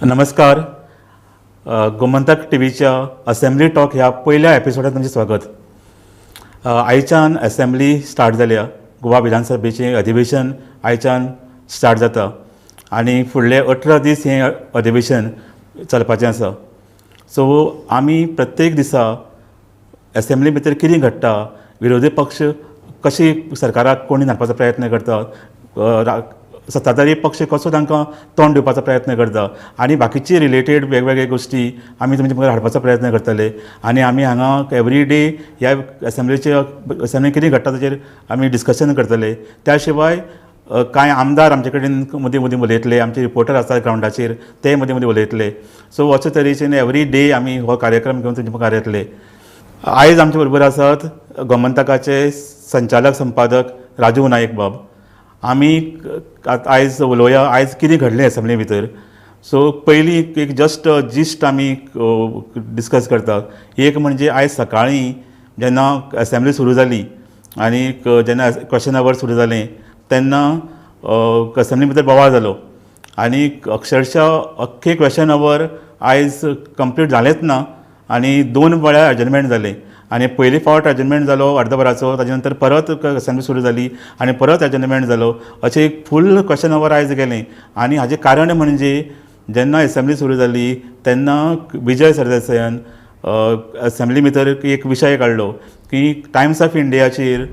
नमस्कार. गोमंतक टीव्हीच्या assembly talk ह्या पहिल्या एपिसोडात तुमचे स्वागत. आयच्यान असेंब्ली स्टार्ट जाल्या. गोवा विधानसभेचें अधिवेशन आयच्यान स्टार्ट जाता आनी फुडले 18 दीस हें अधिवेशन चलपाचें आसा. सो आमी प्रत्येक दिसा असेंब्ली भितर कितें घडटा, विरोधी पक्ष कशी सरकाराक कोणी हाडपाचो प्रयत्न करता, सत्ताधारी पक्ष कसो तांकां तोंड दिवपाचो प्रयत्न करता आनी बाकीची रिलेटेड वेगवेगळे गोश्टी आमी तुमचे मुखार हाडपाचो प्रयत्न करतले. आनी आमी हांगा एवरी डे ह्या असेंब्ली कितें घडटा ताचेर आमी डिस्कशन करतले. त्या शिवाय कांय आमदार आमचे कडेन मदीं मदीं उलयतले, आमचे रिपोर्टर आसतात ग्रावंडाचेर ते मदीं मदीं उलयतले. सो अशे तरेच्यान एवरी डे आमी हो कार्यक्रम घेवन तुमचे मुखार येतले. आयज आमचे बरोबर आसात गोमंतकाचे संचालक संपादक राजू नायक बाब. आमी आयज उलोवया आयज कितें घडलें असेंब्ली भितर. सो पयलीं एक जस्ट जिस्ट आमी डिस्कस करतात. एक म्हणजे आयज सकाळीं जेन्ना असेंब्ली सुरू जाली आनी जेन्ना क्वेश्चन आवर सुरू जालें तेन्ना असेंब्ली भितर बोवाळ जालो आनी अक्षरशः अख्खे क्वेश्चन आवर आयज कंप्लीट जालेंच ना आनी 2 वेळा एडजर्नमेंट जालें. आनी पयली फावट एडजर्नमेंट जालो अर्दवराचो, ताजे नंतर परत असेंब्ली सुरू जाली आनी परत एडजर्नमेंट जालो. अशें एक फूल क्वेश्चन आवर आयज गेलें. आनी हाजें कारण म्हणजे जेन्ना असेंब्ली सुरू जाली तेन्ना विजय सरदेसायान असेंब्ली भितर एक विशय काडलो की टायम्स ऑफ इंडियाचेर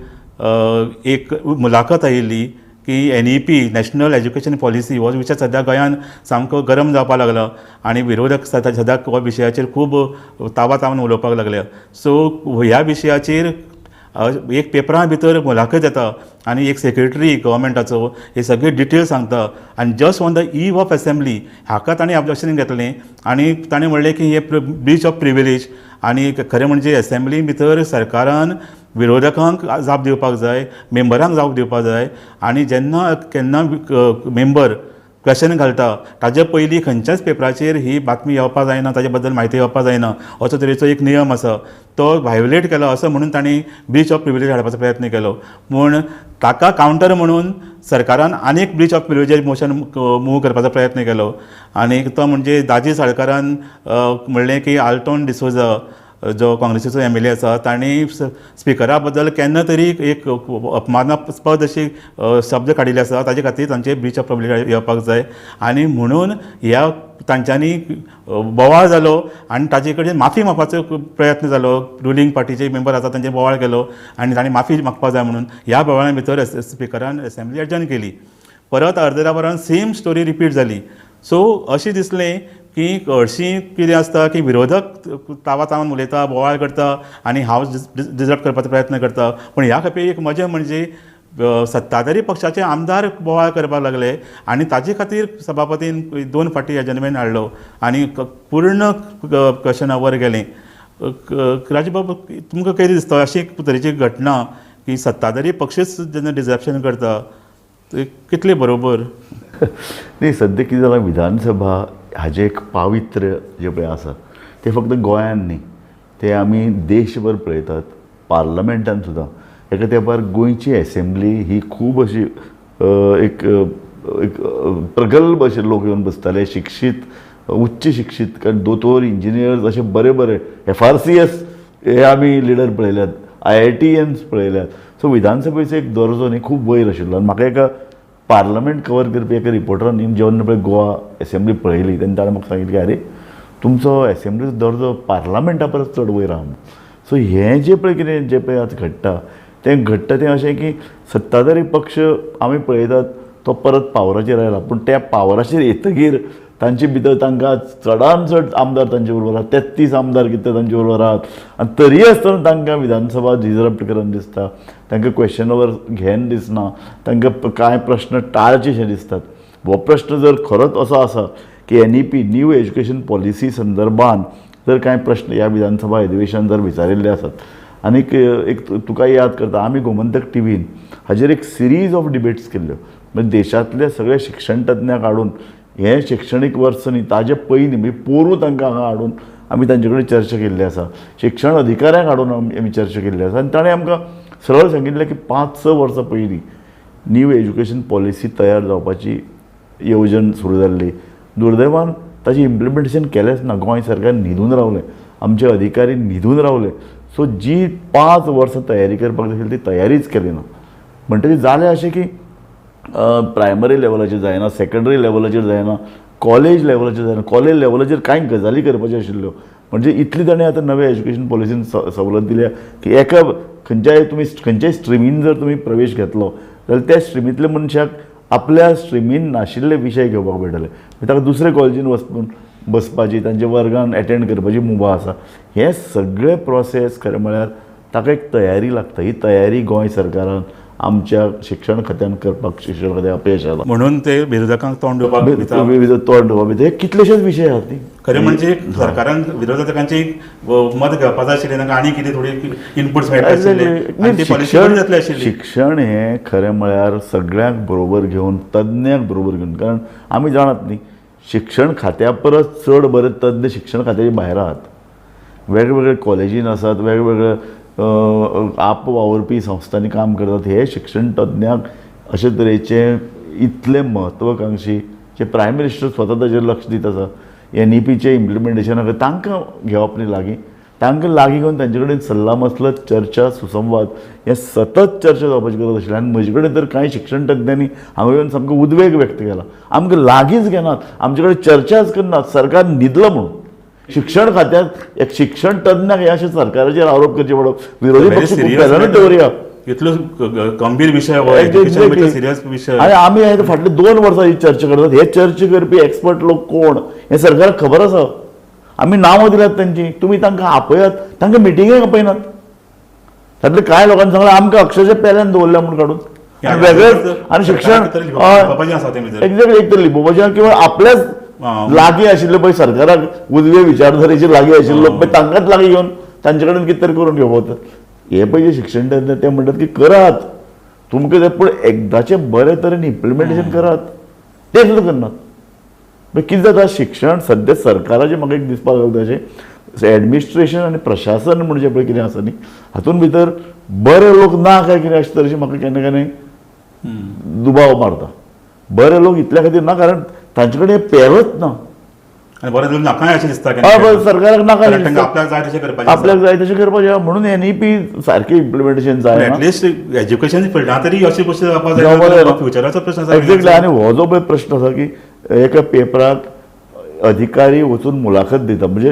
एक मुलाखत आयिल्ली की NEP नॅशनल एज्युकेशन पॉलिसी हो विशय सद्या गोंयान सामको गरम जावपाक लागला आनी विरोधक सद्याक हो विशयाचेर खूब तावन उलोवपाक लागल्या. सो ह्या विशयाचेर एक पेपरा भितर मुलाखत येता आनी एक सेक्रेटरी गव्हर्मेंटाचो हे सगळे डिटेल्स सांगता आनी just on the eve of assembly हाका ताणें ऑब्जेक्शन घेतलें आनी ताणें म्हणलें की हे ब्रीच ऑफ प्रिविलेज आनी खरें म्हणजे असेंब्ली भितर सरकारान विरोधकांक जाप दिवपाक जाय, मेंबरांक जाप दिवपाक जाय आनी जेन्ना केन्ना मेंबर क्वेश्चन घालता ताजे पयलीं खंयच्याच पेपराचेर ही बातमी येवपाक जायना, ताजे बद्दल म्हायती येवपाक जायना असो तरेचो एक नियम आसा. तो व्हायोलेट केलो असो म्हणून तांणी ब्रीच ऑफ प्रिविलेज हाडपाचो प्रयत्न केलो. पूण ताका कावंटर म्हणून सरकारान आनीक Breach of privilege motion move करपाचो प्रयत्न केलो आनी तो म्हणजे दाजी साळकारान म्हणलें की आल्टोन डिसोजा जो काँग्रेसीचो MLA आसा तांणी स्पिकरा बद्दल केन्ना तरी एक अपमानास्पद अशी शब्द काडिल्ले आसा, ताजे खातीर तांचे ब्रीच ऑफ प्रिविलेज येवपाक जाय आनी म्हणून ह्या तांच्यांनी बोवाळ जालो आनी ताजे कडेन माफी मागपाचो प्रयत्न जालो. रुलींग पार्टीचे मेंबर आसा तांचे बोवाळ केलो आनी तांणी माफी मागपाक जाय म्हणून ह्या बोवाळ्या भितर स्पिकरान असेंब्ली एडजर्न केली. परत अर्दे वरान सेम स्टोरी रिपीट जाली. सो अशें दिसलें की हरशीं कितें आसता की विरोधक तावन उलयता, बोवाळ करता आनी हावस डिजर्ट करपाचो प्रयत्न करता. पूण ह्या खेपे एक मजा म्हणजे सत्ताधारी पक्षाचे आमदार बोवाळ करपाक लागले आनी ताजे खातीर सभापतीन 2 फावटी एडजर्नमेंट हाडलो आनी पूर्ण क्वेश्चन आवर गेलें. राजबाब, तुमकां कितें दिसता अशी तरेची घटना की सत्ताधारी पक्षच जेन्ना डिजर्प्शन करता कितले बरोबर? नाही, सद्या कितें जालां, विधानसभा हाजें एक पावित्र्य जें पळय आसा तें फक्त गोंयांत न्ही, तें आमी देशभर पळयतात. पार्लमेंटान सुद्दां एका तेंपार गोंयची असेंब्ली ही खूब अशी एक प्रगल्भ अशे लोक येवन बसताले, शिक्षीत, उच्च शिक्षीत, कारण दोतोर, इंजिनियर्स अशे बरे बरे FRCS हे आमी लिडर पळयल्यात, IITians पळयल्यात. सो विधानसभेचो एक दर्जो न्ही खूब वयर आशिल्लो. आनी म्हाका एका पार्लमेंट कवर करपी एका रिपोर्टरान जेन्ना पळय गोवा असेंब्ली पळयली तेन्ना ताणें म्हाका सांगितलें की अरे तुमचो असेंब्लीचो दर्जो पार्लमेंटा परस चड वयर आहा म्हणून. सो हें जें पळय कितें जें पळय आतां घडटा तें अशें की सत्ताधारी पक्ष आमी पळयतात तो परत पावराचेर आयला, पूण त्या पावराचेर येतकीर तांचे भितर तांकां चडांत चड आमदार तांचे बरोबर आहात, 33 आमदार कितें तांचे बरोबर आहात आनी तरी आसतना तांकां विधानसभा डिजरप्ट करन दिसता, तांकां क्वेश्चन ओवर घेन दिसना, तांकां कांय प्रश्न टाळचेशे दिसतात. हो प्रश्न जर खरोच असो आसा की NEP न्यू एज्युकेशन पॉलिसी संदर्भान जर कांय प्रश्न ह्या विधानसभा अधिवेशनांत जर विचारिल्ले आसात आनीक एक तुका याद करता आमी गोमंतक टीव्हीन हाजेर एक सिरीज ऑफ डिबेट्स केल्ल्यो. म्हणजे देशांतले सगळे शिक्षण तज्ञाक हाडून हे शिक्षणीक वर्स न्ही ताजे पयलीं म्हणजे पोरूं तांकां हांगा हाडून आमी तांचे कडेन चर्चा केल्ली आसा. शिक्षण अधिकाऱ्यांक हाडून आमी चर्चा केल्ली आसा आनी ताणें आमकां सरळ सांगितलें की 5-6 वर्सां पयलीं न्यू एज्युकेशन पॉलिसी तयार जावपाची येवजण सुरू जाल्ली. दुर्दैवान ताजें इम्प्लिमेंटेशन केलेंच ना. गोंय सरकार न्हिदून रावलें, आमचे अधिकारी न्हिदून रावले. सो जी 5 वर्सां तयारी करपाक जाय ती तयारीच केली ना. म्हणटकीर जालें अशें की प्रायमरी लेवलाचेर जायना, सेकंडरी लेवलाचेर जायना, कॉलेज लेवलाचेर जायना. कॉलेज लेवलाचेर कांय गजाली करपाच्यो आशिल्ल्यो. म्हणजे इतली ताणें आतां नव्या एज्युकेशन पॉलिसीन सवलत दिल्या की एका खंयच्याय स्ट्रिमीन जर तुमी प्रवेश घेतलो जाल्यार त्या स्ट्रिमींतल्या मनशाक आपल्या स्ट्रिमीन नाशिल्ले विशय घेवपाक मेळटले. ताका दुसरे कॉलेजीन वचून बसपाची, तांच्या वर्गान एटेंड करपाची मुभा आसा. हे सगळे प्रोसेस खरें म्हळ्यार ताका एक तयारी लागता. ही तयारी गोंय सरकारान आमच्या शिक्षण खात्यान करपाक शिक्षण खात्याक अपयश आयलां. म्हणून ते विरोधकांक तोंड दिवपाक तोंड दिवप हे कितलेशेच विशय आसात ती. खरें म्हणजे सरकारान विरोधकांची मत घेवपाक जाय आशिल्लें, तांकां आनी कितें थोडी इनपुट्स मेळटा आशिल्ले आनी ती पॉलिसी बरी जातली आशिल्ली. शिक्षण हे खरें म्हळ्यार सगळ्यांक बरोबर घेवन, तज्ञांक बरोबर घेवन. कारण आमी जाणात न्ही, शिक्षण खात्या परस चड बरे तज्ञ शिक्षण खात्याचे भायर आहात. वेगवेगळे कॉलेजीन आसात, वेगवेगळे आप वावरपी संस्थांनी काम करतात. हे शिक्षण तज्ञांक अशे तरेचे इतले म्हत्वाकांक्षी जे प्रायम मिनिस्टर स्वता ताचेर लक्ष दीत आसा, NEPचे इम्प्लिमेंटेशनाक तांकां घेवप न्ही लागीं, तांकां लागीं घेवन तांचे कडेन सल्ला मसलत, चर्चा, सुसंवाद हे सतत चर्चा जावपाची गरज आशिल्ली. आनी म्हजे कडेन तर कांय शिक्षण तज्ञांनी हांगा येवन सामको उद्वेग व्यक्त केला. आमकां लागींच घेनात, आमचे कडेन चर्चाच करनात, सरकार न्हिदलो म्हणून. शिक्षण खात्यात एक शिक्षण तज्ञाक हे अशे सरकाराचेर आरोप करचे पडप. विरोधी पक्ष खूब बेजानूच दवरया. इतलो गंभीर विशय सिरियस विशय आनी आमी हे फाटले 2 वर्सां ही चर्चा करतात. हे चर्चा करपी एक्सपर्ट लोक कोण हे सरकाराक खबर आसा. आमी नांवां दिल्यात तांची, तुमी तांकां आपयात, तांकां मिटिंगेक आपयनात. तातले कांय लोकांनी सांगलें आमकां अक्षरशः पेल्यान दवरल्या म्हूण काडून. वेगळेच आनी शिक्षण एक्झॅक्टली एक तर लिपोवपाचें किंवा आपल्याच लागीं आशिल्ले पळय सरकाराक उजवे विचारधारेचेर लागीं आशिल्ले लोक पळय तांकांच लागीं घेवन तांचे कडेन कितें तरी करून घेवप. हे पळय जे शिक्षण तज्ञ ते म्हणटात की करात तुमकां जाय, पूण एकदाचें बरे तरेन इम्प्लिमेंटेशन करात. ते सुद्दां करनात. मागीर कितें जाता, शिक्षण सद्या सरकाराचें म्हाका एक दिसपाक लागता अशें एडमिनिस्ट्रेशन आनी प्रशासन म्हणजे पळय कितें आसा न्ही, हातूंत भितर बरे लोक ना काय कितें अशें तरेचें म्हाका केन्ना केन्ना दुबाव मारता. बरे लोक इतल्या खातीर ना, कारण तांचे कडेन पेलच ना. आनी बरें जाल्यार नाकाय अशें दिसता सरकाराक नाका, आपल्याक जाय तशें करपाचें, आपल्याक जाय तशें करपाचें. म्हणून NEP सारकें इम्प्लिमेंटेशन जायना. एटलिस्ट एज्युकेशन फिल्डांत तरी अशें गोश्टी जावपाक जाय. फ्युचराचो प्रश्न आसा एक्झॅक्टली. आनी हो जो पळय प्रश्न आसा की एका पेपराक अधिकारी वचून मुलाखत दिता, म्हणजे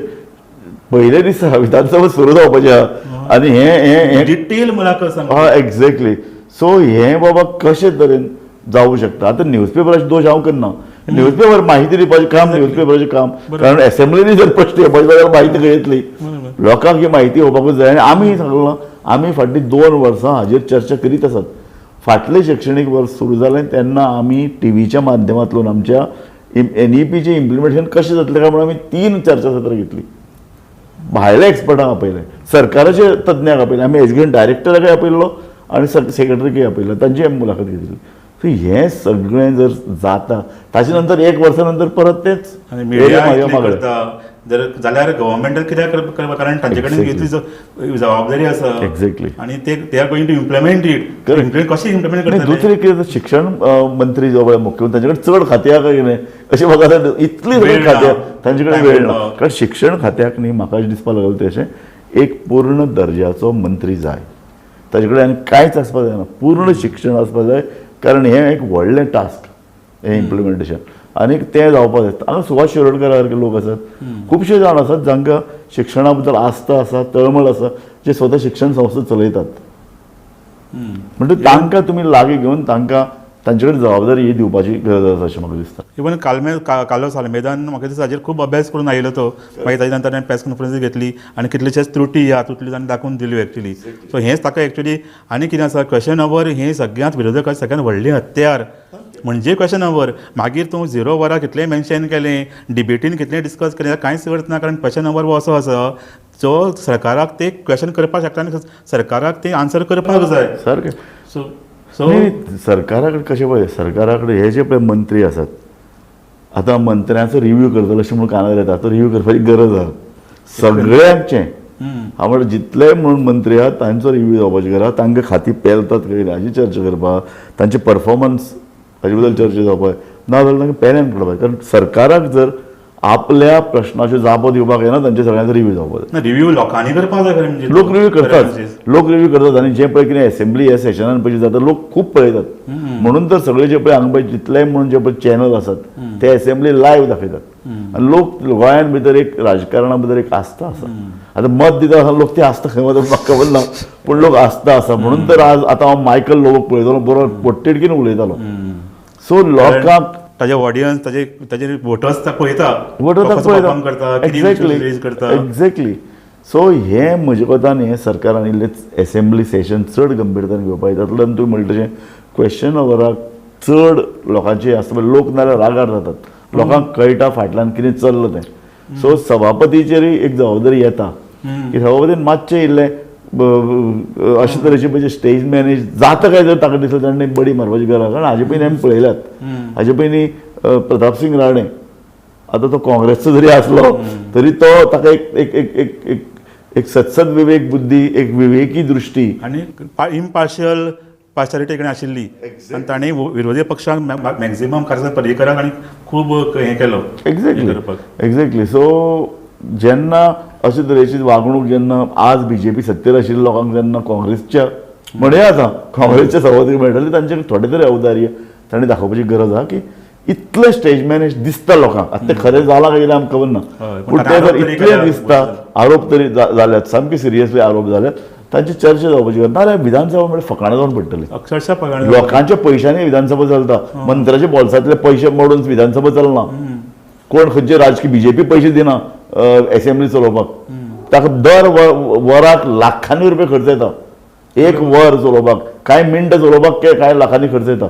पयले दिसा विधानसभा सुरू जावपाची आहा आनी हे डिटेल मुलाखत एक्झॅक्टली. सो हे बाबा कशे तरेन जावं शकता. आतां न्यूजपेपराचे दोश हांव करना. न्यूजपेपर माहिती दिवपाचें काम न्यूजपेपराचें काम. कारण एसेंब्लीनी जर प्रश्न येवपाचे जाल्यार माहिती खंय येतली. लोकांक ही माहिती येवपाकूच जाय. आनी आमी सांगलां, आमी फाटलीं 2 वर्सां हाजेर चर्चा करीत आसात. फाटलें शैक्षणीक वर्स सुरू जालें तेन्ना आमी टीव्हीच्या माध्यमांतल्यान आमच्या NEPचें इम्प्लिमेंटेशन कशें जातलें काय म्हणून आमी 3 चर्चासत्रां घेतलीं. भायल्या एक्सपर्टांक आपयले, सरकाराचे तज्ञाक आपयले, आमी एज्युकेशन डायरेक्टराकय आपयल्लो आनी सेक्रेटरीकय आपयलो, तांची आमी मुलाखत घेतली. सो हें सगळें जर जाता ताचे नंतर 1 वर्सा नंतर परत तेच जर जाल्यार गव्हर्मेंटान कित्याक करपाक, कारण तांचे कडेन इतली जबाबदारी आसा. एक्झॅक्टली. आनी ते are going to implement it. Implement कशें इम्प्लिमेंट करता. दुसरी कितें शिक्षण मंत्री जो पळय मुख्यमंत्री तांचे कडेन चड खात्याक कितें अशें म्हाका इतली सगळी खात्याक तांचे कडेन वेळ ना. कारण शिक्षण खात्याक न्ही म्हाका दिसपाक लागलें तशें एक पूर्ण दर्ज्याचो मंत्री जाय. ताचे कडेन आनी कांयच आसपाक जायना, पूर्ण शिक्षण आसपाक जाय. कारण हें एक व्हडलें टास्क हें इम्प्लिमेंटेशन. आनी तें जावपाक जाय. हांगा सुभाष शिरोडकर सारके लोक आसात, खुबशे जाण आसात जांकां शिक्षणा बद्दल आस्था आसा, तळमळ आसा, जे स्वता शिक्षण संस्था चलयतात. म्हणटकीर तांकां तुमी लागीं घेवन तांकां तांचे कडेन जबाबदारी ही दिवपाची गरज आसा अशें म्हाका दिसता. इवन कालो सालमेदान म्हाका दिसता हाजेर खूब अभ्यास करून आयलो तो. मागीर ताजे नंतर हांवें प्रेस कॉन्फरन्स घेतली आनी कितलेशेच त्रुटी ह्या त्रुटी ताणें दाखोवन दिल्यो एक्चुली. सो हेंच ताका एक्चुली आनी कितें आसा, क्वेश्चन अवर हें सगळ्यांत विरोधकाची सगळ्यांत व्हडलें हत्यार म्हणजे क्वेश्चन अवर. मागीर तूं 0 वरां कितलें मेन्शन केलें, डिबेटीन कितलें डिस्कस केलें, कांयच अर्थ ना. कारण क्वेश्चन अवर हो असो आसा जो सरकाराक ते क्वेश्चन करपाक शकता आनी सरकाराक ते आन्सर करपाक जाय सारकें. सो सरकारा कडेन कशें पळय, सरकारा कडेन हे जे पळय मंत्री आसात, आतां मंत्र्याचो रिव्यू करतलो अशें म्हणून कानार येता, तो रिव्यू करपाची गरज आसा सगळ्यांचें. हांव म्हणटा जितले म्हणून मंत्री आहात तांचो रिव्यू जावपाची गरज आहा. तांकां खाती पेलतात काय हाजी चर्चा करपाक, तांचे परफॉर्मन्स हाजे बद्दल चर्चा जावपाक, ना जाल्यार तांकां पेल्यान पडपाक. कारण सरकाराक जर आपल्या प्रश्नाच्यो जापो दिवपाक येना तांचे सगळ्यांचो रिव्यू जावपाक जाय. रिव्यू लोकांनी करपाक जाय खरें म्हणजे लोक रिव्यू करतात आणि जे पळय कितें असेंब्ली ह्या सेशनान पयलीं जाता लोक खूब पळयतात म्हणून तर सगळे जे पळय हांगा पळय जितले म्हणून जे पळय चॅनल आसात ते असेंब्ली लायव्ह दाखयतात आनी लोक गोंयान भितर एक राजकारणा भितर एक आस्था आसा. आतां मत दिता आसतना लोक ती आस्था खंय वता म्हाका खबर ना पूण लोक आस्था आसा म्हणून तर आज आतां हांव मायकल लोबोक पळयतालो बरो पोट्टेडकीन उलयतालो. सो लोकांक ताजे ऑडियन्स ताजे वोटर्स पळयता एक्झॅक्टली. सो हे म्हजे कोतान हे सरकारान इल्लें असेंब्ली सेशन चड गंभीरतायेन घेवपाक जाय. तातूंतल्यान तुवें म्हणलें तशें क्वेश्चन अवराक चड लोकांचे आसता पळय लोक नाल्यार रागार जातात. लोकांक कळटा फाटल्यान कितें चल्लां तें. सो सभापतीचेरय एक जबाबदारी येता की सभापतीन मातशें इल्लें अशे तरेचे म्हणजे स्टेज मॅनेज जाता काय जर ताका दिसता ताणें बडी मारपाची गरज कारण हाजे पयलीं आमी पळयल्यात. हाजे पयलीं प्रताप सिंग राणे आतां तो काँग्रेसचो जरी आसलो तरी तो ताका एक एक एक एक सत्सद विवेक बुद्धी एक विवेकी दृश्टी आनी पार्शालिटी कडेन आशिल्ली आनी ताणें विरोधी पक्षाक मॅक्झिमम खासदार पर्रीकराक आनी खूब हें केलो एक्झॅक्टली. सो जेन्ना अशे तरेची वागणूक जेन्ना आज बीजेपी सत्तेर आशिल्ल्या लोकांक जेन्ना काँग्रेसच्या म्हणया आतां काँग्रेसच्या सभापती मेळटले तांचे थोडे तरी अवदार्य ताणें दाखोवपाची गरज आहा की इतले स्टेज मॅनेज दिसता लोकांक. आतां तें खरें जाला काय कितें आमकां खबर ना पूण ते जर इतलें दिसता आरोप तरी जाल्यात सामके सिरियसली आरोप जाल्यात तांची चर्चा जावपाची गरज नाल्यार विधानसभा म्हणजे फकाणां जावन पडटली. अक्षरशः फकाणां लोकांच्या पयशांनी विधानसभा चलता. मंत्र्याच्या बॉल्सांतले पयशे मोडून विधानसभा चलना. कोण खंयचे राजकीय बीजेपी पयशे दिना असेंब्ली चलोवपाक. ताका दर वराक लाखांनी रुपया खर्च येता एक वर चलोवपाक कांय मिनटां चलोवपाक कांय लाखांनी खर्च येता.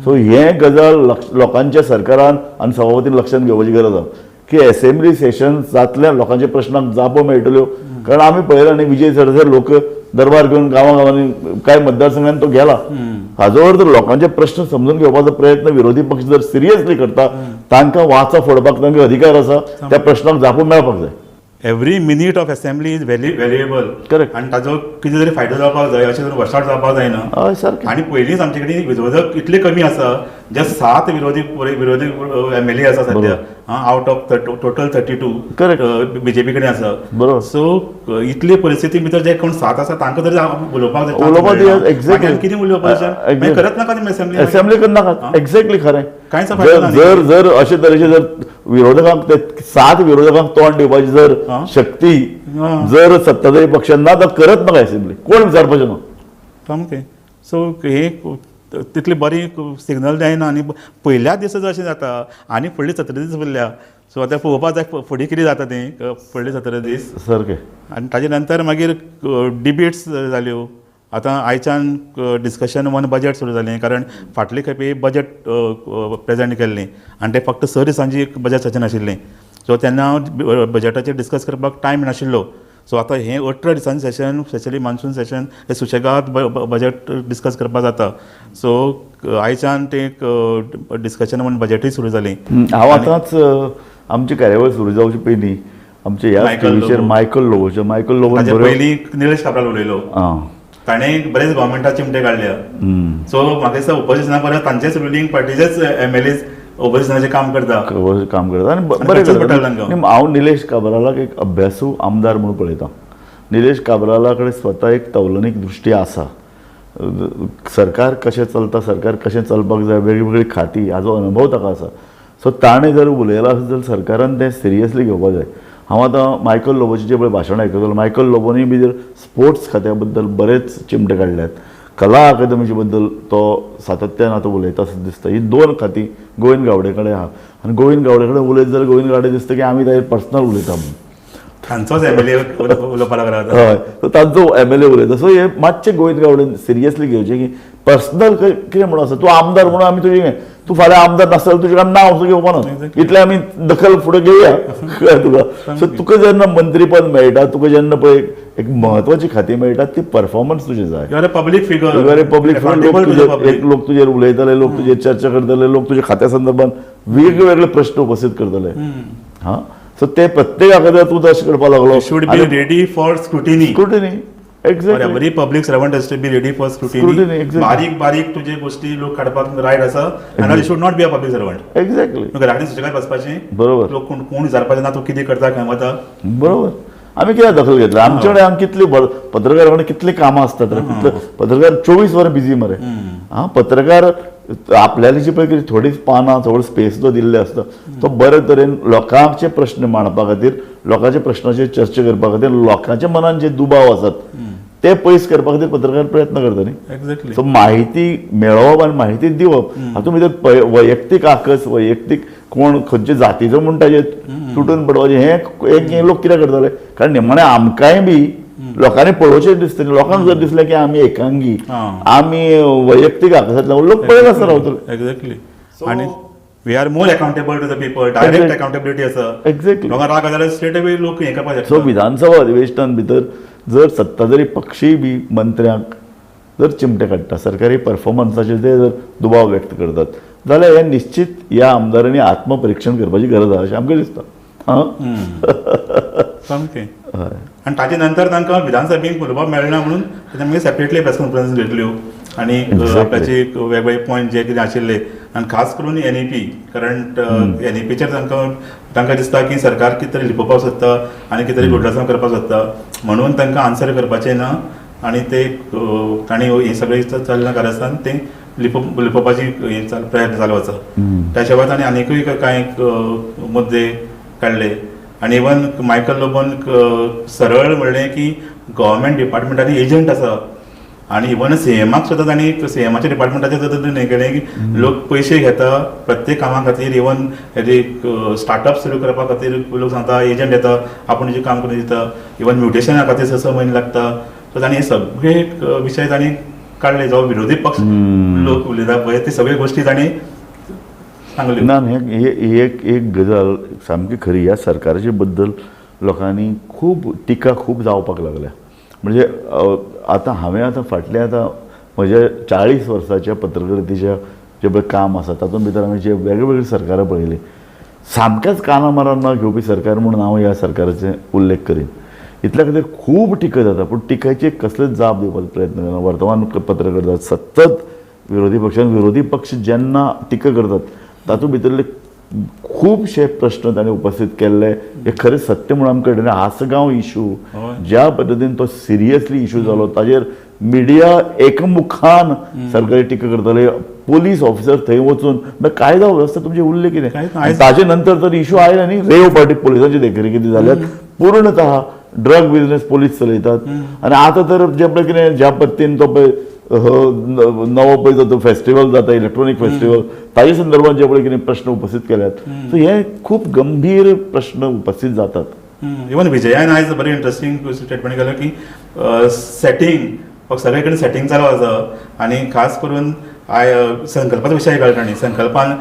सो हे गजाल लोकांच्या सरकारान आनी सभापतीन लक्षांत घेवपाची गरज आसा की असेंब्ली सेशन जातल्यान लोकांच्या प्रश्नांक जापो मेळटल्यो. कारण आमी पळयलां न्ही विजय सरदेसाय लोक दरबार घेवन गांवांनी कांय मतदारसंघांनी तो गेला. हाजो अर्थ लोकांचे प्रश्न समजून घेवपाचो प्रयत्न विरोधी पक्ष जर सिरियसली करता तांकां वाचा फोडपाक तांकां अधिकार आसा. त्या प्रश्नाक जापो मेळपाक जाय. Every minute of assembly is valuable. Correct. आनी ताजो कितें तरी फायदो जावपाक जाय अशें करून वॉशआउट जावपाक जायना. हय सारकें. आनी पयलींच आमचे कडेन विरोधक इतले कमी आसा जे 7 विरोधी MLA आसा सध्या out of total 32 correct BJP कडेन आसा. बरोबर. सो इतले परिस्थिती भितर जे कोण 7 आसा तांकां तरी उलोवपाक जाय. एक्झॅक्टली. कितें उलोवपाचें करत नाका तुमी असेंब्ली करनाकात. एक्झॅक्टली खरें. कांयच जर जर अशे तरेचे जर विरोधकांक ते 7 विरोधकांक तोंड दिवपाची जर शक्ती जर सत्ताधारी पक्षान ना तर करत नाका असेंब्ली. कोण विचारपाचें ना सामकें. सो हे तितली बरी सिग्नल जायना आनी पयल्या दिसा जर अशें जाता आनी फुडले 17 दीस उरल्या. सो आतां पळोवपाक जाय फुडें कितें जाता तें फुडले 17 दीस. सारकें. आनी ताजे नंतर मागीर डिबेट्स जाल्यो. आतां आयच्यान डिस्कशन ऑन बजेट सुरू जालें कारण फाटले खेपे बजेट प्रेजेंट केल्लें आनी तें फक्त 6 दिसांची बजेट सेशन आशिल्लें. सो तेन्ना बजेटाचेर डिस्कस करपाक टायम नाशिल्लो. सो आतां हें 18 दिसांचें सेशन स्पेशली मान्सून सेशन हें सुशेगाद बजेट डिस्कस करपाक जाता. सो आयच्यान तें डिस्कशन ऑन बजेटूय सुरू जालें. हांव आतांच आमची कार्यावळ सुरू जावचे पयलीं आमचे ह्या टिवीचेर मायकल लोबो पयलीं निलेश काब्राल उलयलो. ताणें बरेच गव्हर्मेंटा चिमटे काडल्या. सो म्हाका दिसता ओपोजिशना परस तांचेच रुलींग पार्टीचेच MLAs ओपोजिशनाचें काम करता आनी बरें करता. हांव निलेश काब्रालाक एक अभ्यासू आमदार म्हणून पळयतां. निलेश काब्राला कडेन स्वता एक तौलनीक दृश्टी आसा. सरकार कशें चलता सरकार कशें चलपाक जाय वेगळी खाती हाजो अनुभव ताका आसा. सो ताणें जर उलयलां आसत जाल्यार सरकारान तें सिरियसली घेवपाक जाय. हांव आतां मायकल लोबोची जे पळय भाशण आयकतलो मायकल लोबोनी बी जर स्पोर्ट्स खात्या बद्दल बरेच चिमटे काडल्यात. कला अकादमीचे बद्दल तो सातत्यान आतां उलयता अशें दिसता. ही 2 खातीं गोविंद गावडे कडेन आहा आनी गोविंद गावडे कडेन उलयत जाल्यार गोविंद गावडे दिसता की आमी ताजेर पर्सनल उलयता म्हणून. तांचोच MLA उलोवपाक लागला. हय. सो तांचो MLA उलयता. सो हे मातशें गोविंद गावडेन सिरियसली घेवचें की पर्सनल कितें म्हणून आसा. तूं आमदार म्हणून आमी तुजें तूं फाल्यां आमदार नासतना तुजें नांव सुद्दां घेवपा ना. इतलें आमी दखल फुडें घेवया कळ्ळें तुका. सो तुका जेन्ना मंत्रीपद मेळटा तुका जेन्ना पळय एक म्हत्वाची खाती मेळटा ती परफॉर्मन्स तुजें जाय. पब्लीक फिगर लोक तुजेर उलयतले लोक तुजेर चर्चा करतले लोक तुज्या खात्या संदर्भात वेगवेगळे प्रश्न उपस्थित करतले. हां. सो ते प्रत्येका खातीर तूं तशें करपाक लागलो. Should be ready for scrutiny. Exactly. Every public servant has to be ready for Scrutiny, scrutiny. exactly. बारीक बारीक तुजे गोष्टी लोक काडपाक रायट आसा आनी should not be a public servant. Exactly घराकडेन सुशेगाद बसपाचें, बरोबर लोक कोण विचारपाचें ना तूं कितें करता खंय वता. बरोबर. आम्ही कित्याक दखल घेतला आमचे कडेन कितली पत्रकारा कडेन कितली कामां असतात रे. पत्रकार 24 वरां बिझी मरे. पत्रकार आपल्याला जी पळय थोडीच पानां थोडो स्पेस जो दिल्ले आसता तो बरे तरेन लोकांचे प्रश्न मांडपा खातीर, लोकांच्या प्रश्नाचेर चर्चा करपा खातीर, लोकांच्या मनात जे दुबाव आसात ते पयस करपा खातीर पत्रकार प्रयत्न करता न्ही. एक्झॅक्टली. सो माहिती मेळोवप आनी माहिती दिवप हातूंत भितर वैयक्तीक आकस, वैयक्तीक कोण खंयचे जातीचो म्हूण ताजे तुटून पडपाचें हे लोक कित्याक करताले. कारण निमणे आमकांय बी लोकांनी पळोवचें दिसतलें. लोकांक जर दिसलें की आमी एकांगी, आमी वैयक्तीक आकसांतल्यान लोक पळयत आसता रावतले. एक्झॅक्टली. आनी we are more accountable to the people. Direct accountability आसा. एक्झॅक्टली. लोकांक राग जाल्यार स्ट्रेट अवे लोक हें करपाक सो शकता. विधानसभा अधिवेशनान भितर जर सत्ताधारी पक्षी बी मंत्र्यांक जर चिमटे काडटा, सरकारी परफॉर्मन्साचेर ते जर दुबाव व्यक्त करतात जाल्यार हे निश्चित ह्या आमदारांनी आत्मपरीक्षण करपाची गरज आसा अशें आमकां दिसता. सामकें. आनी ताचे नंतर तांकां विधानसभेक उलोवपाक मेळना म्हणून तांणी सेपरेटली प्रेस कॉन्फरन्स घेतल्यो आनी आपल्याचे वेगवेगळे पॉयंट जे कितें आशिल्ले आनी खास करून NEP करंट NEPचेर तांकां दिसता की सरकार कितें तरी लिपोवपाक सोदता आनी कितें तरी घोटाळा करपाक सोदता म्हणून तांकां आन्सर करपाचें ना आनी ते तांणी हे सगळें चलना कारणान ते लिपोवपाची प्रयत्न चालू आसा. त्याच्या भायर तांणी आनीकूय कांय मुद्दे काडले आनी इवन मायकल लोबोन सरळ म्हणलें की गव्हर्मेंट डिपार्टमेंटांनी एजंट आसा आनी इवन CMाक सुद्दां तांणी CMाच्या डिपार्टमेंटाचेर सुद्दां हें केलें की लोक पयशे घेता प्रत्येक कामा खातीर. इवन स्टार्टअप सुरू करपा खातीर लोक सांगता एजंट येता आपूण जें काम करून दिता. इवन म्युटेशना खातीर 6 म्हयने लागता. सो तांणी हे सगळे विशय तांणी काडले. जो विरोधी पक्ष लोक उलयता पळय ते सगळे गोश्टी तांणी सांगल्यो. ना ही एक गजाल सामकी खरी. ह्या सरकाराचे बद्दल लोकांनी टिका खूब जावपाक लागल्या. म्हणजे आतां हांवें आतां फाटल्या आतां म्हज्या 40 वर्साच्या पत्रकारितेच्या जे पळय काम आसा तातूंत भितर हांवें जे वेगवेगळी सरकारां पळयली सामकेंच काना मारान न घेवपी सरकार म्हणून हांव ह्या सरकाराचे उल्लेख करीन. इतल्या खातीर खूब टिका जाता पूण टिकेचे कसलेच जाप दिवपाचो प्रयत्न करना. वर्तमानपत्र करतात सतत विरोधी पक्ष जेन्ना टिका करतात तातूंत भितरले खुबशे प्रश्न ताणें उपस्थित केल्ले हे खरें सत्य म्हणून आमकां कळटलें. आसगांव इशू ज्या पद्दतीन तो सिरियसली इशू जालो ताजेर मिडिया एकमुखान सरकारी टिका करताले. पोलीस ऑफिसर थंय वचून कायदा वेवस्था तुमचे उरले कितें. ताजे नंतर तर इशू आयला न्ही. रेव पार्टी पोलिसांची देखरेखी जाल्यात पूर्णतः ड्रग बिझनेस पोलीस चलयतात आनी आतां तर जे पळय कितें ज्या पद्दतीन तो पळय नवो पळय तो फेस्टिवल जाता इलेक्ट्रॉनिक फेस्टिवल ताजे संदर्भात जे पळय कितें प्रश्न उपस्थित केल्यात सो हे खूब गंभीर प्रश्न उपस्थित जातात. इवन विजयान आयज बरें इंट्रस्टिंग स्टेटमेंट केलो की सेटिंग सगळे कडेन सेटिंग चालू आसा आनी खास करून संकल्पाचो विशय काडला तांणी. संकल्पान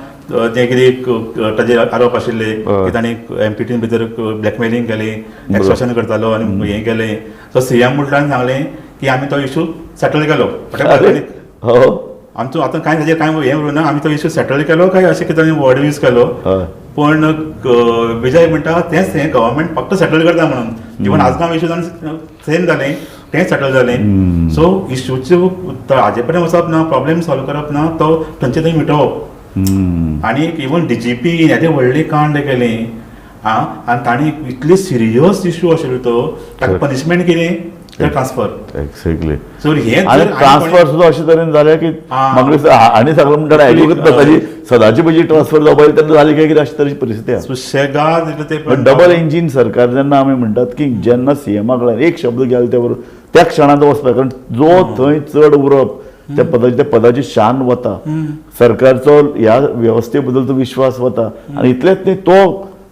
जे कितें ताजे आरोप आशिल्ले की तांणी MPT भितर ब्लॅकमेलिंग केली, एक्सटॉर्शन करतालो आनी हें केलें. सो CM मुल्टान सांगलें की आमी तो इशू सेटल केलो. आमचो आतां कांय ताजेर कांय हें उरना. आमी तो इशू सेटल केलो काय अशें कितें वर्ड यूज केलो. पण विजय म्हणटा तेंच हें गव्हर्मेंट फक्त सेटल करता म्हणून. इवन आजगांव इशू सेम जालें तें सेटल जालें. सो इशूचे हाजे पर्यंत वचप ना, प्रॉब्लेम सॉल्व करप ना, तो थंयचे थंय मिटोवप. आनी इवन DGP हेजे व्हडली कांड केलें आनी तांणी इतली सिरियस इशू आशिल्लो तो ताका पनिशमेंट कितें ट्रान्सफर. एक्झॅक्टली. सो हे ट्रान्सफर सुद्दां अशे तरेन जालें की म्हाका आनी सगळें म्हणटा आयकूंक ना ताजी सदांची पयली ट्रान्सफर जावपाची तेन्ना जाली काय कितें अशे तरेची परिस्थिती आसा. सुशेगाद ते डबल इंजीन सरकार जेन्ना आमी म्हणटात की जेन्ना CMाक लागून एक शब्द गेलो त्या बरोबर त्या क्षणांत वचपाक कारण जो थंय चड उरप त्या पदाची शान वता. सरकारचो ह्या वेवस्थे बद्दलचो विश्वास वता आनी इतलेंच न्ही तो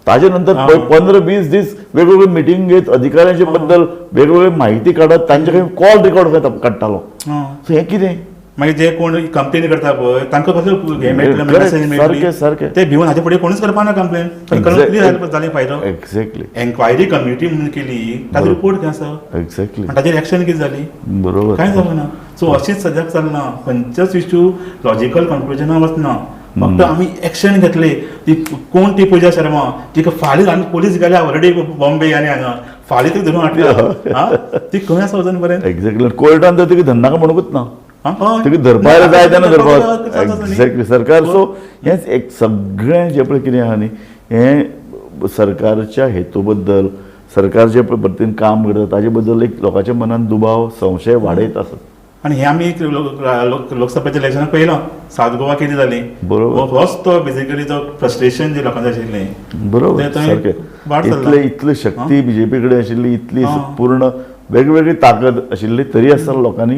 ताजे नंतर 15-20 दीस वेगवेगळे मिटींग घेत अधिकाऱ्यांचे बद्दल वेगवेगळी माहिती काडत तांचे काही कॉल रेकॉर्ड काडटालो. सो हें कितें मागीर जे कोण कंप्लेन करता पळय तांकां कसलो हे मेळटलें मेसेज मेळटली ते भिवन हाजे फुडें कोणूच करपाना कंप्लेन. क्लियर जालें फायदो. एक्झॅक्टली. एन्क्वायरी कमिटी म्हणून केली ताचो रिपोर्ट कितें आसा. एक्झॅक्टली. आनी ताजेर एक्शन कितें जाली बरोबर कांय जावना. सो अशीच सद्याक चलना. खंयचोच इश्यू लॉजिकल कन्क्लुजनाक वचना. फक्त आमी एक्शन घेतले. ती कोण ती पुजा शर्मा तिका फाल्यां आमी पोलीस गेल्या ऑलरेडी बॉम्बे आनी हांगा फाल्यां ती धरून हाडटा ती खंय आसा अजून पर्यंत एक्झॅक्टली कोर्टान तर तिका धरनाका म्हणूकूच ना हय. तिका धरपाक जाय तेन्ना धरपाक धरपाक जाता न्ही. एक्झॅक्टली सरकार सो हेंच एक सगळें जे पळय कितें आहा न्ही हें सरकारच्या हेतू बद्दल सरकार जे पद्दतीन काम करता ताजे बद्दल एक लोकांच्या मनात दुबाव संशय वाडयत आसत. आनी हे आमी लोकसभेच्या इलेक्शनाक पळयलो सावथ गोवा कितें जाली बरोबर. होच तो बेसिकली तो फ्रस्ट्रेशन जे लोकांचे आशिल्लें बरोबर ते थंय सारकें वाड चल्ला. इतली शक्ती बीजेपी कडेन आशिल्ली इतली पूर्ण वेगवेगळी ताकद आशिल्ली तरी आसतना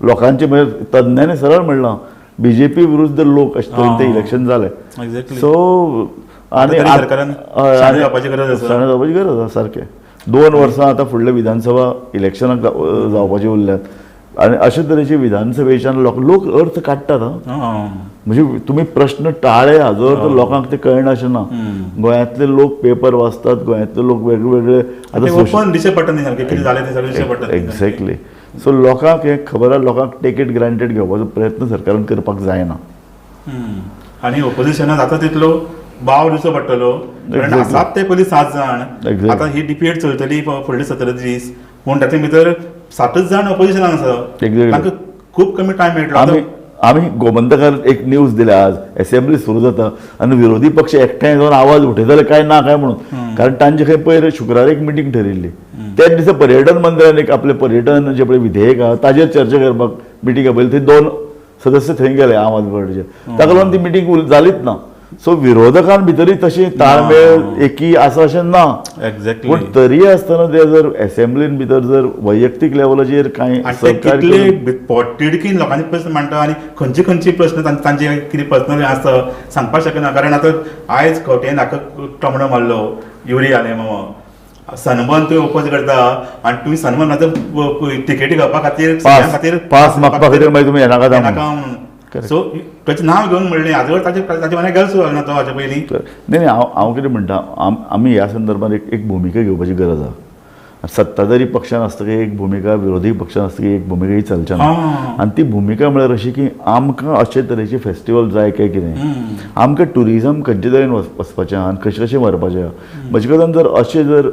लोकांचे म्हणजे तज्ञांनी सरळ म्हणलां बीजेपी विरुद्ध लोक अशें तरेन तें इलेक्शन जालें. एक्झॅक्टली सो आनी तरी सरकारान शाणे जावपाची गरज आसा. शाणे जावपाची गरज आसा सारकें 2 वर्सां आतां फुडल्या विधानसभा इलेक्शनाक जावपाची उरल्यात आनी अशे तरेचे विधानसभेच्यान लोक अर्थ काडटात म्हणजे तुमी प्रश्न टाळे हाजो अर्थ लोकांक ते कळना अशें ना. गोंयांतले लोक पेपर वाचतात गोंयांतले लोक वेगवेगळे ओपन दिशें पडटा न्ही सारकें कितें जालें तें सगळें दिशें पडटा. एक्झॅक्टली सो लोकांक हें खबर आहा लोकांक टेक इट ग्रांटेड घेवपाचो प्रयत्न सरकारान करपाक जायना. आनी ओपोजिशनाक जाता तितलो बाव दिवचो पडटलो कारण आसात ते पयलीं 7 जाण आतां ही डिबेट चलतली फुडले 17 दीस पूण तातूंत भितर 7च जाण ओपोजिशनाक आसा तांकां खूब कमी टायम मेळटलो. आमी गोमंतकान एक न्यूज दिल्या आज असेंब्ली सुरू जाता आनी विरोधी पक्ष एकठांय जावन आवाज उठयताले काय ना काय म्हणून कारण तांचे खंय पयर शुक्रार एक मिटींग ठरिल्ली त्याच दिसा पर्यटन मंत्र्यान एक आपले पर्यटन जे पळय विधेयक आहा ताजेर चर्चा करपाक मिटींग आपयली थंय 2 सदस्य थंय गेले आम आदमी पार्टीचे ताका लागून ती मिटींग जालीच ना. सो विरोधकां भितरय तशी ताळमेळ एकी आसा अशें ना. एक्झॅक्टली पूण तरी आसतना ते जर असेंब्लीन भितर जर वैयक्तीक लेवलाचेर कांय तिडकीन लोकांचे प्रश्न मांडटा आनी खंयचे खंयचे प्रश्न तांचे कितें पर्सनली आसता सांगपाक शकना कारण आतां आयज खोटेन हाका टोमणो मारलो युरी आले मामा सनबर्न तुवें ओपोज करता आनी तुमी सनबर्नाचो तिकेटी घेवपा खातीर पास मागपा खातीर मागीर तुमी येनाका म्हणून सो ताचें नांव घेवन म्हणलें हाजे वर ताचे म्हऱ्यान गेल सुरू ना तो हाजे पयलीं. नाही हांव कितें म्हणटा आमी ह्या संदर्भात एक भुमिका घेवपाची गरज आहा. सत्ताधारी पक्षान आसतकी एक भुमिका विरोधी पक्षान आसतकी एक भुमिका ही चलचना आनी ती भुमिका म्हळ्यार अशी की आमकां अशे तरेचे फेस्टिवल जाय काय कितें आमकां टुरिजम खंयचे तरेन वचपाचें आहा आनी कशें व्हरपाचें आहा. म्हजे कडल्यान जर अशे जर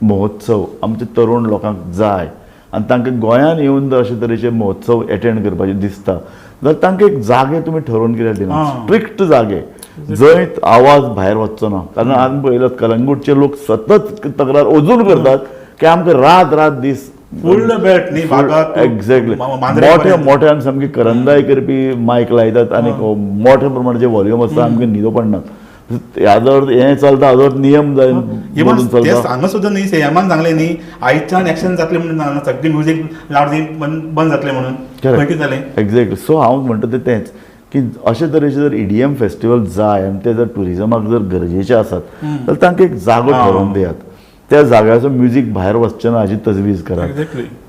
महोत्सव आमच्या तरुण लोकांक जाय आनी तांकां गोंयांत येवन जर अशे तरेचे महोत्सव एटेंड करपाचे दिसता जाल्यार तांकां एक जागे तुमी ठरोवन कित्याक दिना स्ट्रिक्ट जागे जंय आवाज भायर वचचो ना. कारण आमी पळयलां कलंगूटचे लोक सतत तक्रार अजून करतात की आमकां रात दीस फुल बेल्ट न्ही भागात एक्झॅक्टली मोठ्यान सामकी करंदाय करपी मायक लायतात आनी मोठ्या प्रमाणाचे व्हॉल्यूम आसता आमकां न्हिदो पडना. हाजो अर्थ हें चलता हाजो अर्थ नियम जाय हांगा सुद्दां न्ही सीएमान सांगलें न्ही आयच्यान एक्शन जातलें म्हणून सगळी म्युजीक लावड बंद जातलें म्हणून कितें जालें. एक्झॅक्टली सो हांव म्हणटा तेंच की अशे तरेचे जर EDM फेस्टिवल जाय आनी ते जर टुरिजमाक जर गरजेचे आसात जाल्यार तांकां एक जागो ठरोवन दियात. त्या जाग्याचो म्युजीक भायर वचचें ना हाजी तजवीज करात.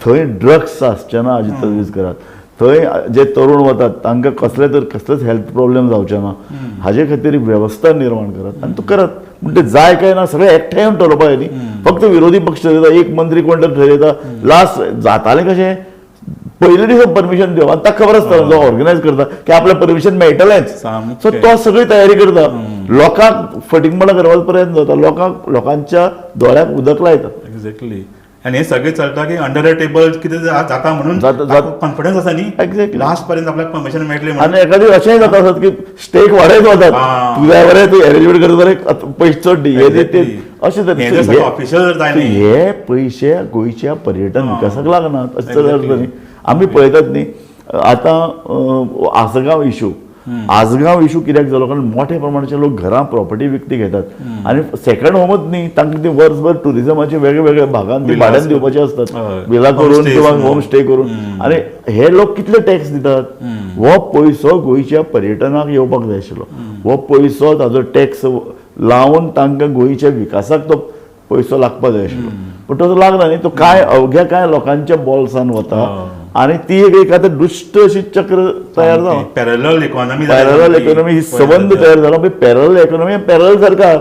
थंय ड्रग्स आसचे ना हाजी तजवीज करात. थंय जे तरुण वतात तांकां कसलेच हेल्थ प्रॉब्लेम जावचे ना हाजे खातीर वेवस्था निर्माण करात आनी तो करात. म्हणजे जाय काय ना सगळे एकठांय येवन ठरोवपाक न्ही फक्त विरोधी पक्ष ठरयता एक मंत्री कोण तर ठरयता लास्ट जातालें कशें पयले दीस परमिशन दिवप आनी ताका खबर आसता जो ऑर्गनायज करता की आपल्याक परमिशन मेळटलेंच. सो तो सगळी तयारी करता लोकांक फटींगपणां करपाचो प्रयत्न जाता लोकांच्या दोळ्याक उदक लायता. एक्झॅक्टली आनी हे सगळें चलता की अंडर टेबल कितें जाता म्हणून कॉन्फिडन्स आसा न्ही एक्झॅक्टली लास्ट पर्यंत आपल्याक परमिशन मेळटलें आनी एखादी अशेंय जाता आसत की स्टेक वाडयत वतात तुज्या बरें तूं अरेंजमेंट करता जाल्यार पयशे चड दी अशें तरेचे ऑफिशियल जाय न्ही हे पयशे गोंयच्या पर्यटन विकासाक लागनात अशें अर्थ न्ही. आमी पळयतात न्ही आतां आसगांव इशू कित्याक जालो कारण मोठ्या प्रमाणाचे लोक घरां प्रॉपर्टी विकती घेतात आनी सेकंड होमच न्ही तांकां ती वर्सभर टुरिजमाचे वेगवेगळ्या भागांत ती भाड्यान दिवपाचे असतात विला करून किंवा होम स्टे करून आनी हे लोक कितले टॅक्स दितात. हो पयसो गोंयच्या पर्यटनाक येवपाक जाय आशिल्लो. हो पयसो ताजो टॅक्स लावन तांकां गोंयच्या विकासाक तो पयसो लागपाक जाय आशिल्लो पूण तो लागना न्ही. तो अवघ्या कांय लोकांच्या बॉल्सान वता आनी ती एक आतां दुश्ट अशी चक्र तयार जावन पॅरलल इकॉनॉमी ही संबंध तयार जाला. पॅरलल इकॉनॉमी पॅरलल सरकार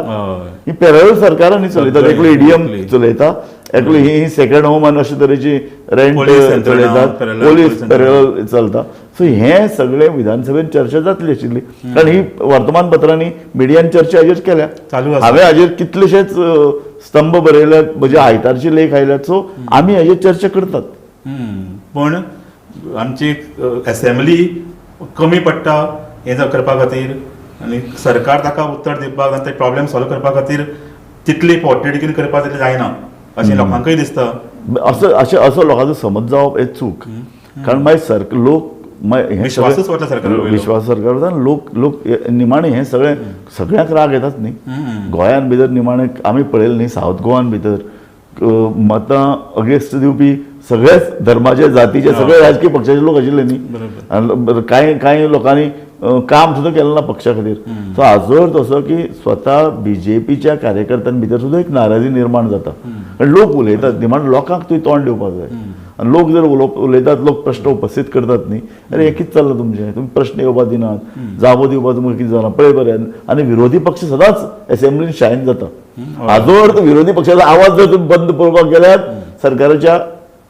ही पॅरल सरकारांनी चलयतात. एकलो ईडीएम चलयता, एकलो ही सेकंड होम आनी अशे तरेची रेंट Police यंत्रणा, चलयतात, parallel पोलीस police पॅरल चलता. सो हे सगळे विधानसभेत चर्चा जातली आशिल्ली, कारण ही वर्तमानपत्रांनी मिडियान चर्चा हाजेर केल्या. चालू आसा. हांवें हाजेर कितलेशेच स्तंभ बरयल्यात, म्हणजे आयतारचे लेख आयल्यात. सो आमी हाजेर चर्चा करतात. पण आमची असेंब्ली कमी पडटा हें करपा खातीर, आनी सरकार ताका उत्तर दिवपाक आनी ते प्रॉब्लेम सॉल्व करपा खातीर तितली पोर्टेडकीन करपाक तितलें जायना अशें लोकांकय दिसता. असो लोकांचो समज जावप हे चूक. कारण मागीर लोक हे विश्वासच वता सरकारार. विश्वास सरकार लोक निमाणे हे सगळ्यांक राग येतात न्ही. गोंयान भितर निमाणे आमी पळयलें न्ही, सावथ गोवान भितर मतां अगेन्स्ट दिवपी सगळेच धर्माचे जातीचे सगळे राजकीय पक्षाचे लोक आशिल्ले न्ही. आनी कांय लोकांनी काम सुद्दां केलें ना पक्षा खातीर. सो हाजो अर्थ असो की स्वता बीजेपीच्या कार्यकर्त्यां भितर सुद्दां एक नाराजी निर्माण जाता. कारण लोक उलयतात निमाण लोकांक तुवें तोंड दिवपाक जाय. आनी लोक जर उलयतात, लोक प्रश्न उपस्थित करतात न्ही, अरे हे कितें चल्लां तुमचें, तुमी प्रश्न येवपाक दिनात, जागो दिवपाक तुमकां कितें जालां पळय बरें. आनी विरोधी पक्ष सदांच असेंब्लीन शायन जाता. हाजो अर्थ विरोधी पक्षाचो आवाज जर तुमी बंद पळोवपाक गेल्यार सरकाराच्या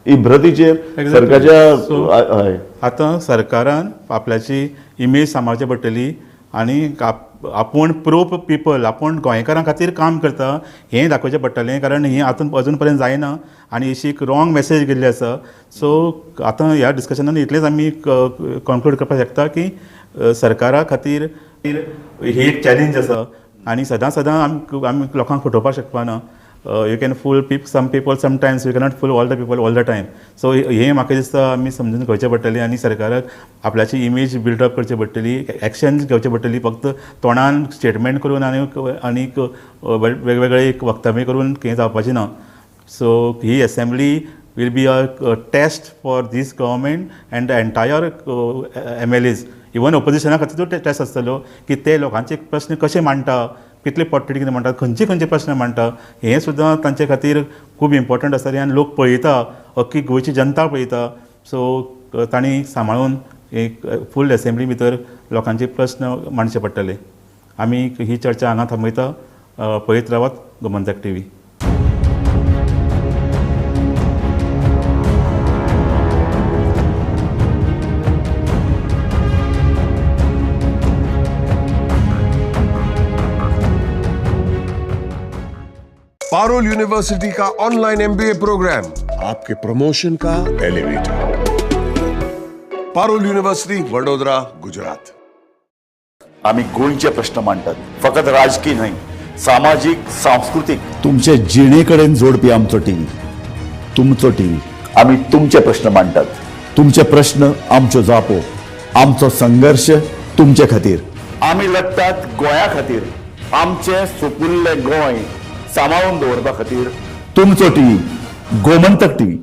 इब्रतीचेर सरकारच्या आतां सरकारान आपल्याची इमेज सांबाळची पडटली आनी आपूण प्रो पिपल, आपूण गोंयकारां खातीर काम करता हें दाखोवचें पडटलें. कारण हें अजून पर्यंत जायना आनी अशी एक रॉंग मेसेज गेल्ली आसा. सो आतां ह्या डिस्कशनान इतलेंच आमी कन्क्लूड करपाक शकता की सरकारा खातीर ही एक चॅलेंज आसा आनी सदां आमी लोकांक फटोवपाक शकपाना. You can fool some people sometimes, you cannot fool all the people all the time. So हें म्हाका दिसता आमी समजून घेवचें पडटलें आनी सरकाराक आपल्याची इमेज बिल्डअप करची पडटली, एक्शन घेवची पडटली. फक्त तोंडान स्टेटमेंट करून आनी वेगवेगळे एक वक्तव्य करून हें जावपाचें ना. So he assembly will be a test for this government and the entire MLAs. Even ओपोजिशना खातीर तो टेस्ट आसतलो की ते लोकांचे प्रश्न कशे मांडटा, कितले पोटतिडकीन मांडटा, खंयचे प्रश्न मांडटा, हें सुद्दां तांचे खातीर खूब इम्पॉर्टंट आसतलें आनी लोक पळयता, अख्खी गोंयची जनता पळयता. सो तांणी सांबाळून एक फूल असेंब्ली भितर लोकांचे प्रश्न मांडचे पडटले. आमी ही चर्चा हांगा थांबयता. पळयत रावात गोमंतक TV. पारुल यूनिवर्सिटी का ऑनलाइन MBA प्रोग्राम आपके प्रमोशन का एलिवेटर. पारुल यूनिवर्सिटी वडोदरा, गुजरात. आम्ही गोंयचे प्रश्न मांडटात, फकत राजकीय न्हय, सामाजीक सांस्कृतिक. तुमचे जिणेकडेन जोडपी आमचो टीव्ही, तुमचो टीव्ही. आम्ही तुमचे प्रश्न मांडटात, तुमचे प्रश्न आमच्यो जापो, आमचो संघर्ष तुमचे खातीर. आम्ही लढटात गोंया खातीर, आमचे सोपुल्ले गोंय सांबाळून दवरपा खातीर. तुमचो टीव्ही, गोमंतक TV.